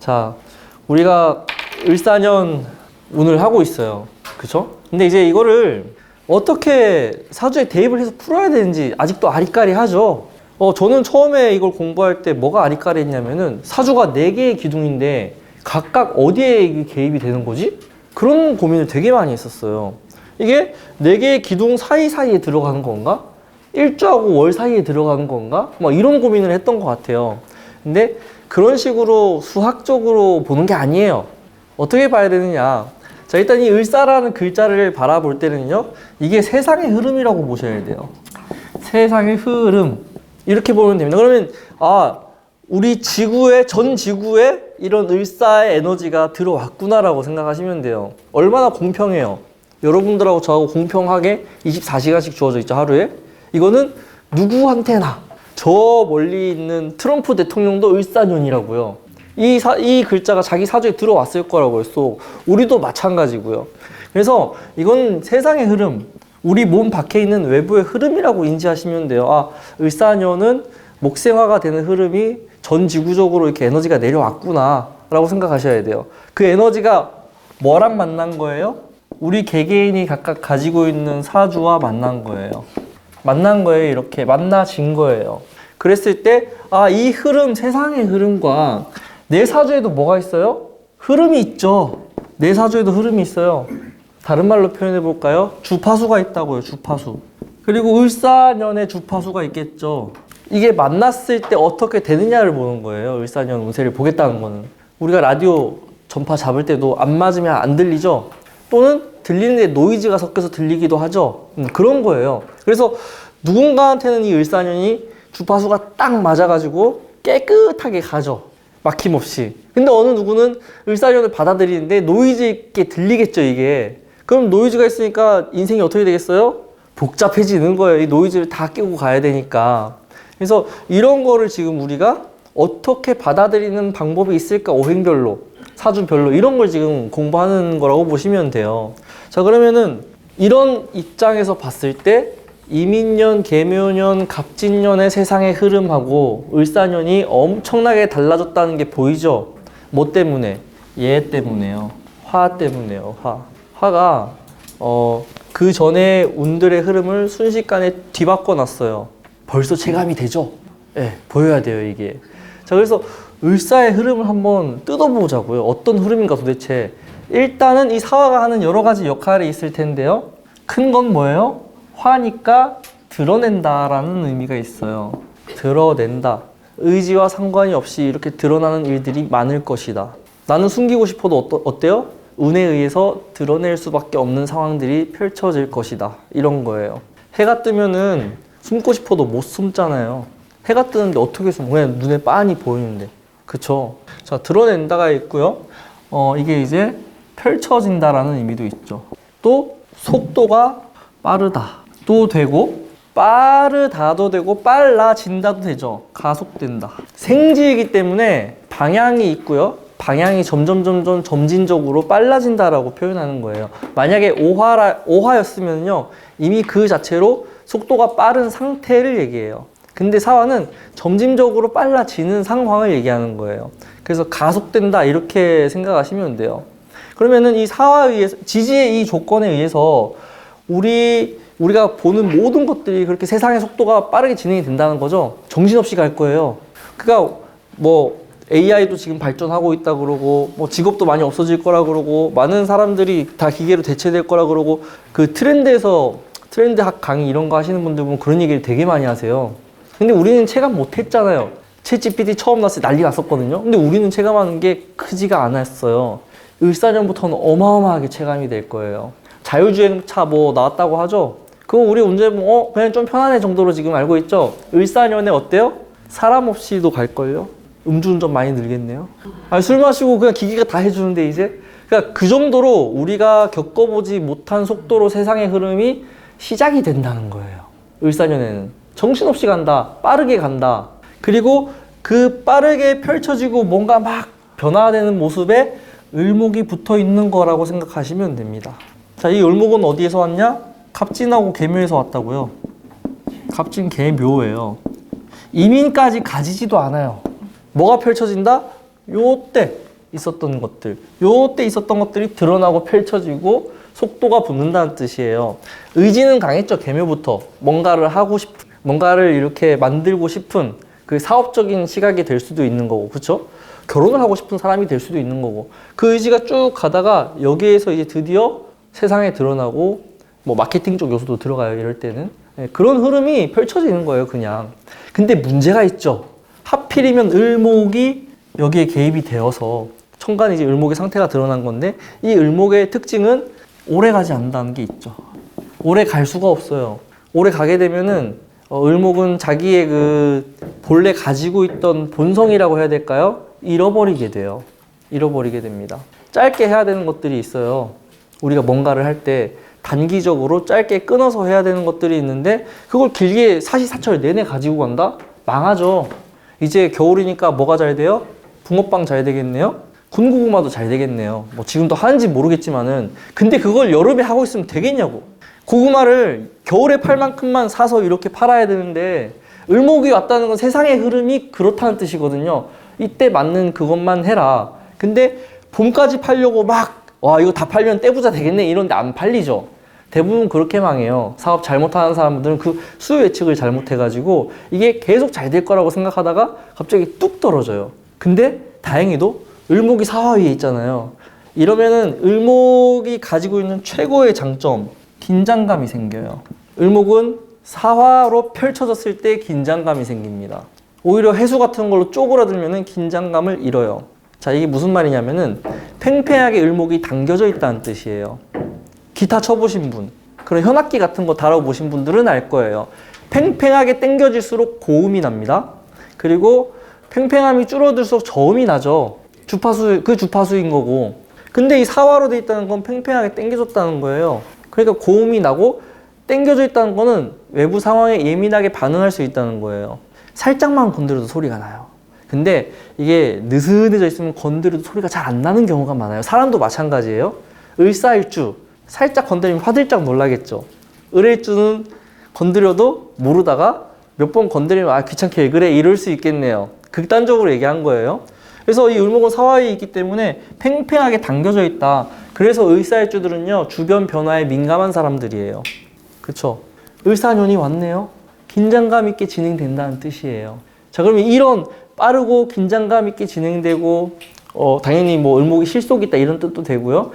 자, 우리가 을사년 운을 하고 있어요. 그쵸? 근데 이제 이거를 어떻게 사주에 대입을 해서 풀어야 되는지 아직도 아리까리하죠. 저는 처음에 이걸 공부할 때 뭐가 아리까리했냐면은 사주가 4개의 기둥인데 각각 어디에 개입이 되는 거지? 그런 고민을 되게 많이 했었어요. 이게 4개의 기둥 사이사이에 들어가는 건가? 일주하고 월 사이에 들어가는 건가? 뭐 이런 고민을 했던 것 같아요. 근데 그런 식으로 수학적으로 보는 게 아니에요. 어떻게 봐야 되느냐? 자, 일단 이 을사라는 글자를 바라볼 때는요, 이게 세상의 흐름이라고 보셔야 돼요. 세상의 흐름. 이렇게 보면 됩니다. 그러면, 우리 전 지구에 이런 을사의 에너지가 들어왔구나라고 생각하시면 돼요. 얼마나 공평해요. 여러분들하고 저하고 공평하게 24시간씩 주어져 있죠, 하루에. 이거는 누구한테나. 저 멀리 있는 트럼프 대통령도 을사년이라고요. 이 글자가 자기 사주에 들어왔을 거라고 했어. 우리도 마찬가지고요. 그래서 이건 세상의 흐름, 우리 몸 밖에 있는 외부의 흐름이라고 인지하시면 돼요. 을사년은 목생화가 되는 흐름이 전 지구적으로 이렇게 에너지가 내려왔구나 라고 생각하셔야 돼요. 그 에너지가 뭐랑 만난 거예요? 우리 개개인이 각각 가지고 있는 사주와 만난 거예요. 만난 거예요. 이렇게 만나진 거예요. 그랬을 때 이 흐름, 세상의 흐름과 내 사주에도 뭐가 있어요? 흐름이 있죠. 내 사주에도 흐름이 있어요. 다른 말로 표현해 볼까요? 주파수가 있다고요. 주파수. 그리고 을사년에 주파수가 있겠죠. 이게 만났을 때 어떻게 되느냐를 보는 거예요. 을사년 운세를 보겠다는 거는. 우리가 라디오 전파 잡을 때도 안 맞으면 안 들리죠. 또는 들리는데 노이즈가 섞여서 들리기도 하죠. 그런 거예요. 그래서 누군가한테는 이 을사년이 주파수가 딱 맞아가지고 깨끗하게 가죠. 막힘없이. 근데 어느 누구는 을사년을 받아들이는데 노이즈 있게 들리겠죠, 이게. 그럼 노이즈가 있으니까 인생이 어떻게 되겠어요? 복잡해지는 거예요. 이 노이즈를 다 끼고 가야 되니까. 그래서 이런 거를 지금 우리가 어떻게 받아들이는 방법이 있을까? 오행별로, 사주별로 이런 걸 지금 공부하는 거라고 보시면 돼요. 자, 그러면은 이런 입장에서 봤을 때 이민년, 계묘년, 갑진년의 세상의 흐름하고 을사년이 엄청나게 달라졌다는 게 보이죠? 뭐 때문에? 얘 때문에요. 화 때문에요. 화가 그 전에 운들의 흐름을 순식간에 뒤바꿔 놨어요. 벌써 체감이 되죠? 네, 보여야 돼요, 이게. 자, 그래서 을사의 흐름을 한번 뜯어보자고요. 어떤 흐름인가 도대체. 일단은 이 사화가 하는 여러 가지 역할이 있을 텐데요. 큰 건 뭐예요? 화니까 드러낸다라는 의미가 있어요. 드러낸다. 의지와 상관이 없이 이렇게 드러나는 일들이 많을 것이다. 나는 숨기고 싶어도 어때요? 운에 의해서 드러낼 수밖에 없는 상황들이 펼쳐질 것이다. 이런 거예요. 해가 뜨면은 숨고 싶어도 못 숨잖아요. 해가 뜨는데 어떻게 숨어? 그냥 눈에 빤히 보이는데. 그쵸? 자, 드러낸다가 있고요. 이게 이제 펼쳐진다라는 의미도 있죠. 또 속도가 빠르다. 또 되고 빠르다도 되고 빨라진다도 되죠. 가속된다. 생지이기 때문에 방향이 있고요. 방향이 점진적으로 빨라진다라고 표현하는 거예요. 만약에 오화였으면요, 이미 그 자체로 속도가 빠른 상태를 얘기해요. 근데 사화는 점진적으로 빨라지는 상황을 얘기하는 거예요. 그래서 가속된다 이렇게 생각하시면 돼요. 그러면은 이 사화에 의해서, 지지의 이 조건에 의해서 우리가 보는 모든 것들이 그렇게 세상의 속도가 빠르게 진행이 된다는 거죠. 정신없이 갈 거예요. 그러니까 뭐 AI도 지금 발전하고 있다 그러고, 뭐 직업도 많이 없어질 거라 그러고, 많은 사람들이 다 기계로 대체될 거라 그러고, 그 트렌드 학 강의 이런 거 하시는 분들 보면 그런 얘기를 되게 많이 하세요. 근데 우리는 체감 못 했잖아요. 챗GPT 처음 나왔을 때 난리 났었거든요. 근데 우리는 체감하는 게 크지가 않았어요. 을사년부터는 어마어마하게 체감이 될 거예요. 자율주행차 뭐 나왔다고 하죠? 그거 우리 운전해보면 그냥 좀 편안해 정도로 지금 알고 있죠? 을사년에 어때요? 사람 없이도 갈걸요? 음주운전 많이 늘겠네요. 술 마시고 그냥 기계가 다 해주는데 이제? 그러니까 그 정도로 우리가 겪어보지 못한 속도로 세상의 흐름이 시작이 된다는 거예요. 을사년에는. 정신없이 간다. 빠르게 간다. 그리고 그 빠르게 펼쳐지고 뭔가 막 변화되는 모습에 을목이 붙어 있는 거라고 생각하시면 됩니다. 자, 이 을목은 어디에서 왔냐? 갑진하고 계묘에서 왔다고요. 갑진 계묘예요. 이민까지 가지지도 않아요. 뭐가 펼쳐진다? 요때 있었던 것들, 요때 있었던 것들이 드러나고 펼쳐지고 속도가 붙는다는 뜻이에요. 의지는 강했죠. 계묘부터 뭔가를 하고 싶은, 뭔가를 이렇게 만들고 싶은 그 사업적인 시각이 될 수도 있는 거고, 그렇죠? 결혼을 하고 싶은 사람이 될 수도 있는 거고, 그 의지가 쭉 가다가 여기에서 이제 드디어 세상에 드러나고 뭐 마케팅 쪽 요소도 들어가요. 이럴 때는 그런 흐름이 펼쳐지는 거예요. 그냥. 근데 문제가 있죠. 하필이면 을목이 여기에 개입이 되어서 천간이 이제 을목의 상태가 드러난 건데, 이 을목의 특징은 오래 가지 않는다는 게 있죠. 오래 갈 수가 없어요. 오래 가게 되면은 을목은 자기의 그 본래 가지고 있던 본성이라고 해야 될까요? 잃어버리게 돼요. 잃어버리게 됩니다. 짧게 해야 되는 것들이 있어요. 우리가 뭔가를 할 때 단기적으로 짧게 끊어서 해야 되는 것들이 있는데, 그걸 길게 사시사철 내내 가지고 간다? 망하죠. 이제 겨울이니까 뭐가 잘 돼요? 붕어빵 잘 되겠네요? 군고구마도 잘 되겠네요. 뭐 지금도 하는지 모르겠지만은, 근데 그걸 여름에 하고 있으면 되겠냐고. 고구마를 겨울에 팔 만큼만 사서 이렇게 팔아야 되는데, 을목이 왔다는 건 세상의 흐름이 그렇다는 뜻이거든요. 이때 맞는 그것만 해라. 근데 봄까지 팔려고 막, 와, 이거 다 팔면 떼부자 되겠네 이런데 안 팔리죠. 대부분 그렇게 망해요. 사업 잘못하는 사람들은 그 수요 예측을 잘못해가지고 이게 계속 잘 될 거라고 생각하다가 갑자기 뚝 떨어져요. 근데 다행히도 을목이 사화 위에 있잖아요. 이러면은 을목이 가지고 있는 최고의 장점, 긴장감이 생겨요. 을목은 사화로 펼쳐졌을 때 긴장감이 생깁니다. 오히려 해수 같은 걸로 쪼그라들면은 긴장감을 잃어요. 자, 이게 무슨 말이냐면은 팽팽하게 을목이 당겨져 있다는 뜻이에요. 기타 쳐보신 분, 그런 현악기 같은 거 다뤄보신 분들은 알 거예요. 팽팽하게 당겨질수록 고음이 납니다. 그리고 팽팽함이 줄어들수록 저음이 나죠. 그 주파수인 거고. 근데 이 사화로 돼 있다는 건 팽팽하게 당겨졌다는 거예요. 그러니까 고음이 나고 당겨져 있다는 거는 외부 상황에 예민하게 반응할 수 있다는 거예요. 살짝만 건드려도 소리가 나요. 근데 이게 느슨해져 있으면 건드려도 소리가 잘 안 나는 경우가 많아요. 사람도 마찬가지예요. 을사일주 살짝 건드리면 화들짝 놀라겠죠. 을일주는 건드려도 모르다가 몇 번 건드리면 아 귀찮게 왜 그래 이럴 수 있겠네요. 극단적으로 얘기한 거예요. 그래서 이 을목은 사화에 있기 때문에 팽팽하게 당겨져 있다. 그래서 을사일주들은요 주변 변화에 민감한 사람들이에요. 그쵸? 을사년이 왔네요. 긴장감 있게 진행된다는 뜻이에요. 자, 그러면 이런 빠르고 긴장감 있게 진행되고 당연히 뭐 을목이 실속이 있다 이런 뜻도 되고요.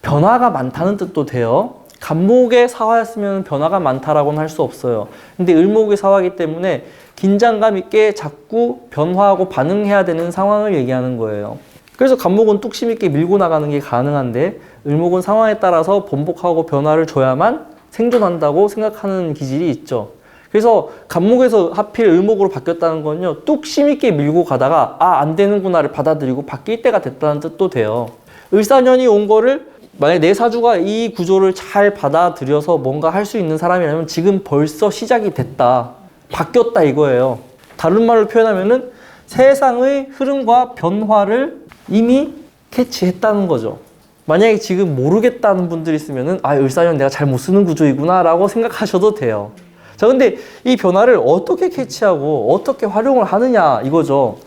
변화가 많다는 뜻도 돼요. 간목의 사화였으면 변화가 많다라고는 할 수 없어요. 근데 을목의 사화이기 때문에 긴장감 있게 자꾸 변화하고 반응해야 되는 상황을 얘기하는 거예요. 그래서 간목은 뚝심 있게 밀고 나가는 게 가능한데, 을목은 상황에 따라서 번복하고 변화를 줘야만 생존한다고 생각하는 기질이 있죠. 그래서 간목에서 하필 을목으로 바뀌었다는 건요, 뚝심 있게 밀고 가다가 안 되는구나를 받아들이고 바뀔 때가 됐다는 뜻도 돼요. 을사년이 온 거를 만약에 내 사주가 이 구조를 잘 받아들여서 뭔가 할 수 있는 사람이라면 지금 벌써 시작이 됐다, 바뀌었다 이거예요. 다른 말로 표현하면은 세상의 흐름과 변화를 이미 캐치했다는 거죠. 만약에 지금 모르겠다는 분들이 있으면은 을사년 내가 잘 못 쓰는 구조이구나 라고 생각하셔도 돼요. 자, 근데 이 변화를 어떻게 캐치하고 어떻게 활용을 하느냐 이거죠.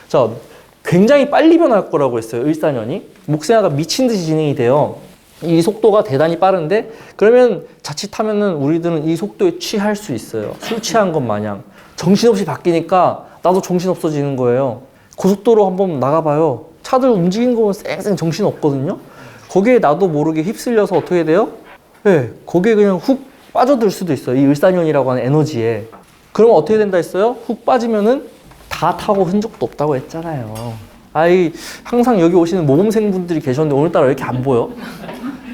자, 굉장히 빨리 변할 거라고 했어요. 을사년이 목생화가 미친 듯이 진행이 돼요. 이 속도가 대단히 빠른데, 그러면 자칫하면은 우리들은 이 속도에 취할 수 있어요. 술 취한 것 마냥 정신없이 바뀌니까 나도 정신없어지는 거예요. 고속도로 한번 나가봐요. 차들 움직이는 거 보면 쌩쌩 정신 없거든요. 거기에 나도 모르게 휩쓸려서 어떻게 돼요? 네, 거기에 그냥 훅 빠져들 수도 있어요. 이 을사년이라고 하는 에너지에. 그러면 어떻게 된다 했어요? 훅 빠지면은 다 타고 흔적도 없다고 했잖아요. 항상 여기 오시는 모범생분들이 계셨는데 오늘따라 왜 이렇게 안 보여?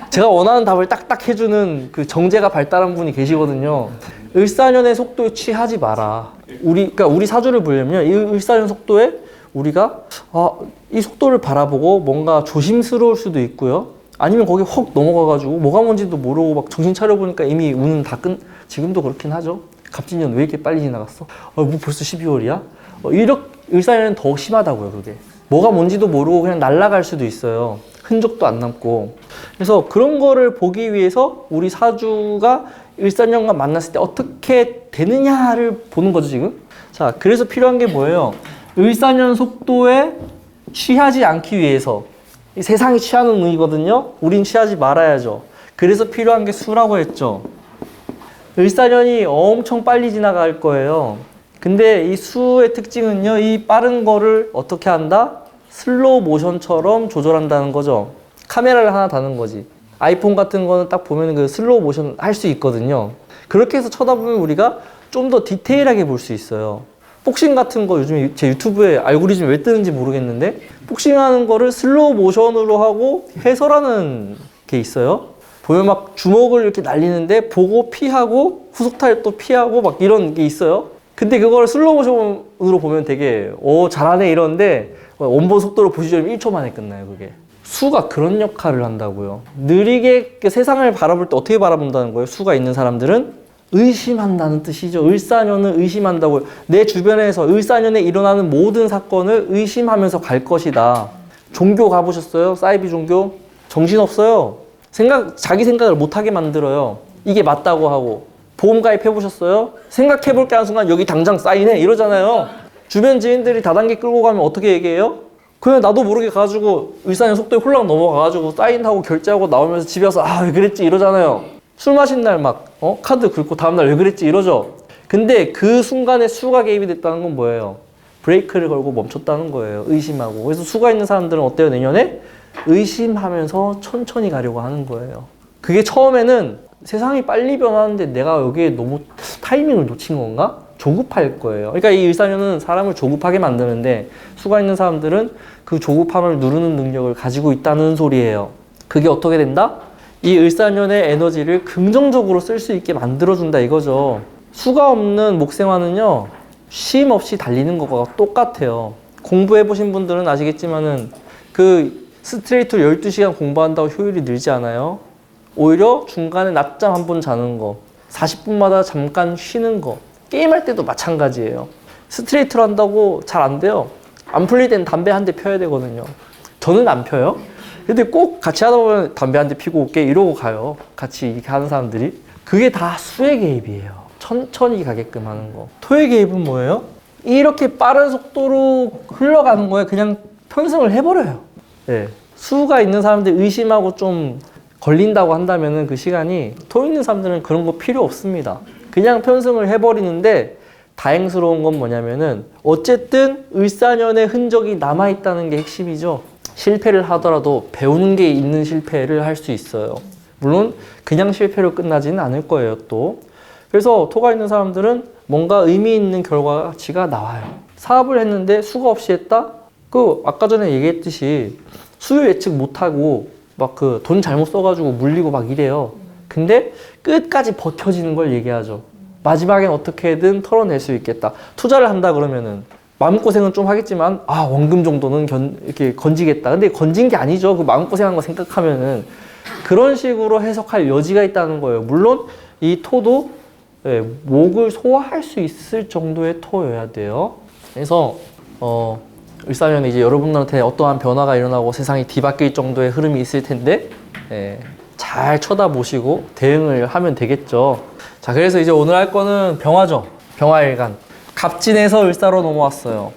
제가 원하는 답을 딱딱 해주는 그 정제가 발달한 분이 계시거든요. 을사년의 속도에 취하지 마라. 그러니까 우리 사주를 보려면요, 이 을사년 속도에 우리가 이 속도를 바라보고 뭔가 조심스러울 수도 있고요. 아니면 거기 헉 넘어가가지고 뭐가 뭔지도 모르고 막 정신 차려보니까 이미 운은 지금도 그렇긴 하죠. 갑진년 왜 이렇게 빨리 지나갔어? 뭐 벌써 12월이야? 이렇게 을사년은 더 심하다고요, 그게. 뭐가 뭔지도 모르고 그냥 날아갈 수도 있어요. 흔적도 안 남고. 그래서 그런 거를 보기 위해서 우리 사주가 을사년과 만났을 때 어떻게 되느냐를 보는 거죠, 지금. 자, 그래서 필요한 게 뭐예요? 을사년 속도에 취하지 않기 위해서 이 세상이 취하는 의거든요. 우린 취하지 말아야죠. 그래서 필요한 게 수라고 했죠. 을사년이 엄청 빨리 지나갈 거예요. 근데 이 수의 특징은요, 이 빠른 거를 어떻게 한다? 슬로우 모션처럼 조절한다는 거죠. 카메라를 하나 다는 거지. 아이폰 같은 거는 딱 보면 그 슬로우 모션 할 수 있거든요. 그렇게 해서 쳐다보면 우리가 좀 더 디테일하게 볼 수 있어요. 복싱 같은 거 요즘 제 유튜브에 알고리즘이 왜 뜨는지 모르겠는데, 복싱하는 거를 슬로우 모션으로 하고 해설하는 게 있어요. 보면 막 주먹을 이렇게 날리는데 보고 피하고 후속타를 또 피하고 막 이런 게 있어요. 근데 그걸 슬로우 모션으로 보면 되게 잘하네 이러는데 원본 속도로 보시면 1초 만에 끝나요. 그게 수가 그런 역할을 한다고요. 느리게 세상을 바라볼 때 어떻게 바라본다는 거예요? 수가 있는 사람들은 의심한다는 뜻이죠. 을사년은 의심한다고요. 내 주변에서 을사년에 일어나는 모든 사건을 의심하면서 갈 것이다. 종교 가보셨어요? 사이비 종교? 정신없어요. 자기 생각을 못하게 만들어요. 이게 맞다고 하고. 보험 가입해보셨어요? 생각해볼게 하는 순간 여기 당장 사인해 이러잖아요. 주변 지인들이 다단계 끌고 가면 어떻게 얘기해요? 그냥 나도 모르게 가지고 을사년 속도에 홀랑 넘어가가지고 사인하고 결제하고 나오면서 집에 와서 왜 그랬지 이러잖아요. 술 마신 날 막 카드 긁고 다음날 왜 그랬지 이러죠. 근데 그 순간에 수가 개입이 됐다는 건 뭐예요? 브레이크를 걸고 멈췄다는 거예요. 의심하고. 그래서 수가 있는 사람들은 어때요? 내년에? 의심하면서 천천히 가려고 하는 거예요. 그게 처음에는 세상이 빨리 변하는데 내가 여기에 너무 타이밍을 놓친 건가? 조급할 거예요. 그러니까 이 을사년은 사람을 조급하게 만드는데 수가 있는 사람들은 그 조급함을 누르는 능력을 가지고 있다는 소리예요. 그게 어떻게 된다? 이 을사년의 에너지를 긍정적으로 쓸 수 있게 만들어준다 이거죠. 수가 없는 목생화는요, 쉼 없이 달리는 것과 똑같아요. 공부해보신 분들은 아시겠지만은 그 스트레이트로 12시간 공부한다고 효율이 늘지 않아요. 오히려 중간에 낮잠 한 번 자는 거, 40분마다 잠깐 쉬는 거, 게임할 때도 마찬가지예요. 스트레이트로 한다고 잘 안 돼요. 안 풀릴 땐 담배 한 대 펴야 되거든요. 저는 안 펴요. 근데 꼭 같이 하다 보면 담배 한 대 피고 올게 이러고 가요. 같이 이렇게 하는 사람들이. 그게 다 수의 개입이에요. 천천히 가게끔 하는 거. 토의 개입은 뭐예요? 이렇게 빠른 속도로 흘러가는 거에 그냥 편승을 해버려요. 네. 수가 있는 사람들 의심하고 좀 걸린다고 한다면은 그 시간이, 토 있는 사람들은 그런 거 필요 없습니다. 그냥 편승을 해버리는데 다행스러운 건 뭐냐면은 어쨌든 을사년의 흔적이 남아있다는 게 핵심이죠. 실패를 하더라도 배우는 게 있는 실패를 할 수 있어요. 물론 그냥 실패로 끝나지는 않을 거예요, 또. 그래서 토가 있는 사람들은 뭔가 의미 있는 결과치가 나와요. 사업을 했는데 수가 없이 했다? 아까 전에 얘기했듯이 수요 예측 못하고 막 돈 잘못 써가지고 물리고 막 이래요. 근데 끝까지 버텨지는 걸 얘기하죠. 마지막엔 어떻게든 털어낼 수 있겠다. 투자를 한다 그러면은 마음고생은 좀 하겠지만 원금 정도는 이렇게 건지겠다. 근데 건진 게 아니죠. 그 마음고생한 거 생각하면은. 그런 식으로 해석할 여지가 있다는 거예요. 물론 이 토도 목을 소화할 수 있을 정도의 토여야 돼요. 그래서 을사년에 이제 여러분들한테 어떠한 변화가 일어나고 세상이 뒤바뀔 정도의 흐름이 있을 텐데 잘 쳐다보시고 대응을 하면 되겠죠. 자, 그래서 이제 오늘 할 거는 병화죠. 병화일간. 갑진에서 을사로 넘어왔어요.